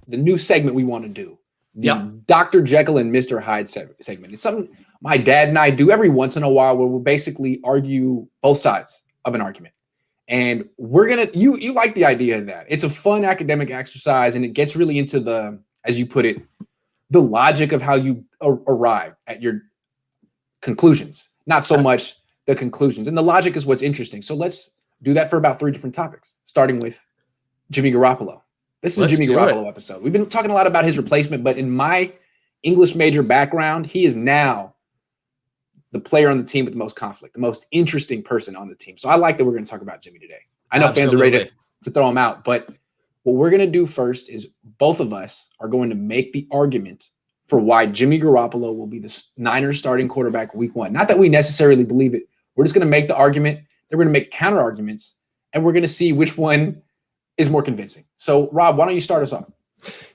the new segment we want to do. The Yep. Dr. Jekyll and Mr. Hyde segment. It's something my dad and I do every once in a while where we'll basically argue both sides of an argument. And we're going to, you like the idea of that. It's a fun academic exercise, and it gets really into the, as you put it, the logic of how you arrive at your conclusions, not so much the conclusions. And the logic is what's interesting. So let's do that for about 3 different topics, starting with Jimmy Garoppolo. This is a Jimmy Garoppolo episode. We've been talking a lot about his replacement, but in my English major background, he is now the player on the team with the most conflict, the most interesting person on the team. So I like that we're going to talk about Jimmy today. I know fans are ready to throw him out, but what we're going to do first is both of us are going to make the argument for why Jimmy Garoppolo will be the Niners starting quarterback week 1. Not that we necessarily believe it. We're just going to make the argument. Then we're going to make counter arguments, and we're going to see which one is more convincing. So, Rob, why don't you start us off?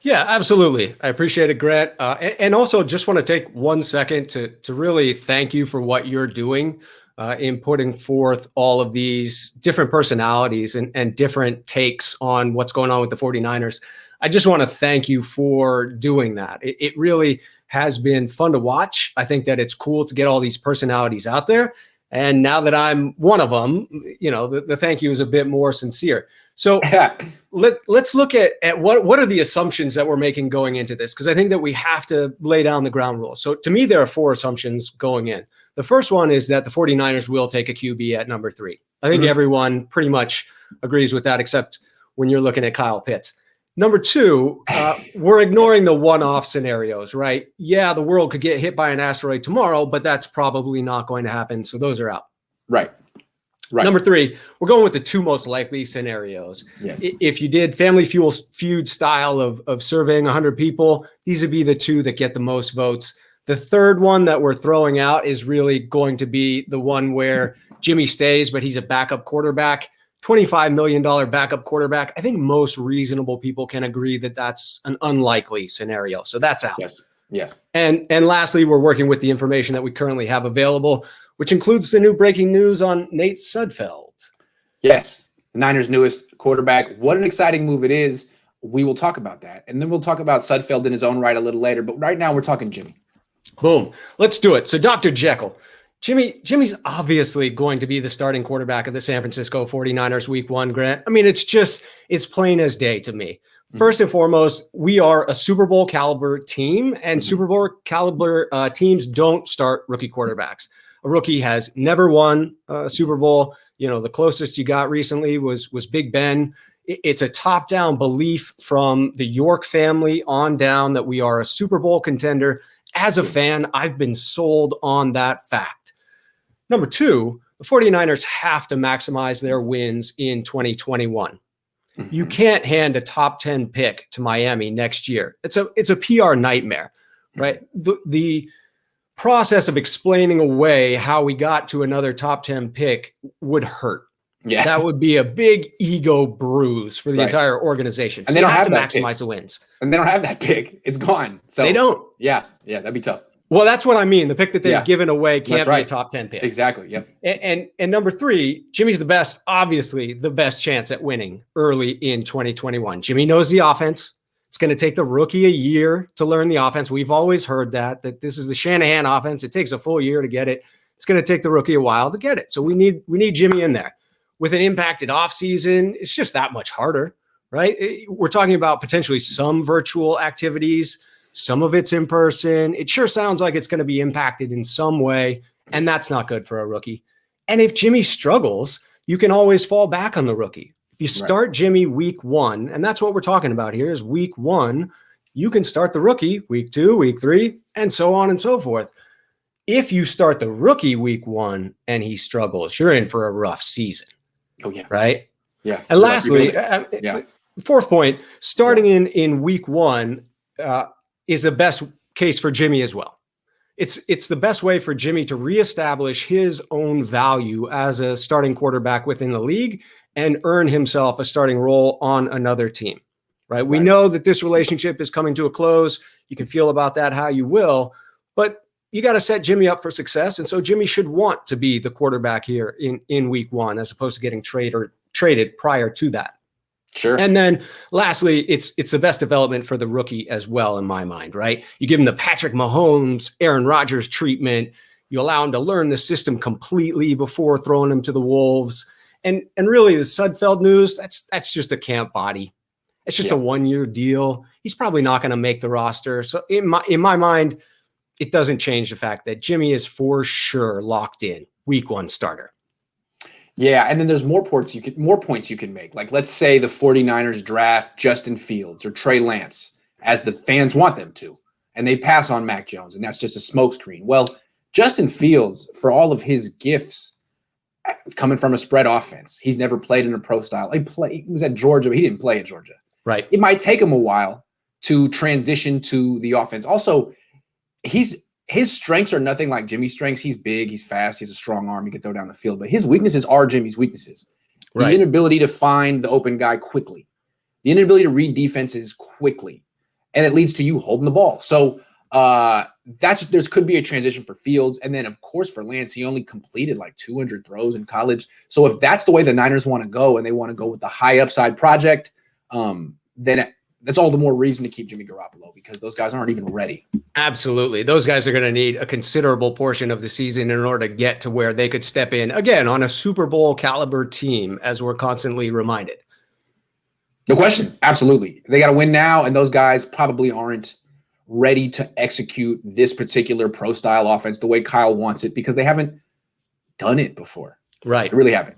Yeah, absolutely. I appreciate it, Grant. And also just want to take 1 second to really thank you for what you're doing in putting forth all of these different personalities and different takes on what's going on with the 49ers. I just want to thank you for doing that. It really has been fun to watch. I think that it's cool to get all these personalities out there. And now that I'm one of them, you know, the thank you is a bit more sincere. So let's look at what are the assumptions that we're making going into this, because I think that we have to lay down the ground rules. So to me, there are 4 assumptions going in. The first one is that the 49ers will take a QB at number 3. I think everyone pretty much agrees with that, except when you're looking at Kyle Pitts. Number 2, we're ignoring the one-off scenarios, right? Yeah, the world could get hit by an asteroid tomorrow, but that's probably not going to happen. So those are out. Right. Number 3, we're going with the 2 most likely scenarios. Yes. If you did Family Feud style of surveying 100 people, these would be the 2 that get the most votes. The third one that we're throwing out is really going to be the one where Jimmy stays, but he's a backup quarterback. $25 million backup quarterback. I think most reasonable people can agree that that's an unlikely scenario. So that's out. Yes. And lastly, we're working with the information that we currently have available, which includes the new breaking news on Nate Sudfeld. Yes. The Niners' newest quarterback. What an exciting move it is. We will talk about that. And then we'll talk about Sudfeld in his own right a little later. But right now we're talking Jimmy. Boom. Let's do it. So Dr. Jekyll. Jimmy's obviously going to be the starting quarterback of the San Francisco 49ers week 1, Grant. I mean, it's plain as day to me. First and foremost, we are a Super Bowl caliber team, and Super Bowl caliber teams don't start rookie quarterbacks. A rookie has never won a Super Bowl. You know, the closest you got recently was Big Ben. It's a top-down belief from the York family on down that we are a Super Bowl contender. As a fan, I've been sold on that fact. Number 2, the 49ers have to maximize their wins in 2021. You can't hand a top 10 pick to Miami next year. It's a PR nightmare, right? The process of explaining away how we got to another top 10 pick would hurt. Yeah, that would be a big ego bruise for the entire organization. And they don't have to maximize the wins. And they don't have that pick. It's gone. So they don't. Yeah, that'd be tough. Well, that's what I mean. The pick that they've given away can't be a top 10 pick. Exactly. Yep. And number 3, Jimmy's obviously the best chance at winning early in 2021. Jimmy knows the offense. It's going to take the rookie a year to learn the offense. We've always heard that this is the Shanahan offense. It takes a full year to get it. It's going to take the rookie a while to get it. So we need Jimmy in there. With an impacted offseason, it's just that much harder, right? We're talking about potentially some virtual activities. Some of it's in person. It sure sounds like it's going to be impacted in some way, and that's not good for a rookie. And if Jimmy struggles, you can always fall back on the rookie. If you start Jimmy week 1, and that's what we're talking about here is week 1, you can start the rookie week 2, week 3, and so on and so forth. If you start the rookie week 1 and he struggles, you're in for a rough season. Oh, yeah. Right? Yeah. And lastly, fourth point, starting in week 1, is the best case for Jimmy as well. It's the best way for Jimmy to reestablish his own value as a starting quarterback within the league and earn himself a starting role on another team, right? We know that this relationship is coming to a close. You can feel about that how you will, but you got to set Jimmy up for success. And so Jimmy should want to be the quarterback here in week 1, as opposed to getting traded prior to that. Sure. And then lastly, it's the best development for the rookie as well, in my mind, right? You give him the Patrick Mahomes, Aaron Rodgers treatment. You allow him to learn the system completely before throwing him to the Wolves. And really the Sudfeld news, that's just a camp body. It's just a 1-year deal. He's probably not going to make the roster. So in my mind, it doesn't change the fact that Jimmy is for sure locked in, week 1 starter. Yeah, and then there's more points you can make. Like, let's say the 49ers draft Justin Fields or Trey Lance, as the fans want them to, and they pass on Mac Jones, and that's just a smokescreen. Well, Justin Fields, for all of his gifts, coming from a spread offense, he's never played in a pro style. He was at Georgia, but he didn't play at Georgia. Right. It might take him a while to transition to the offense. Also, his strengths are nothing like Jimmy's strengths. He's big, he's fast, he's a strong arm, he can throw down the field. But his weaknesses are Jimmy's weaknesses. Right. The inability to find the open guy quickly, the inability to read defenses quickly, and it leads to you holding the ball. So there could be a transition for Fields. And then, of course, for Lance, he only completed like 200 throws in college. So if that's the way the Niners want to go and they want to go with the high upside project, then that's all the more reason to keep Jimmy Garoppolo, because those guys aren't even ready. Absolutely. Those guys are going to need a considerable portion of the season in order to get to where they could step in, again, on a Super Bowl caliber team, as we're constantly reminded. No question. Absolutely. They got to win now, and those guys probably aren't ready to execute this particular pro-style offense the way Kyle wants it, because they haven't done it before. Right. They really haven't.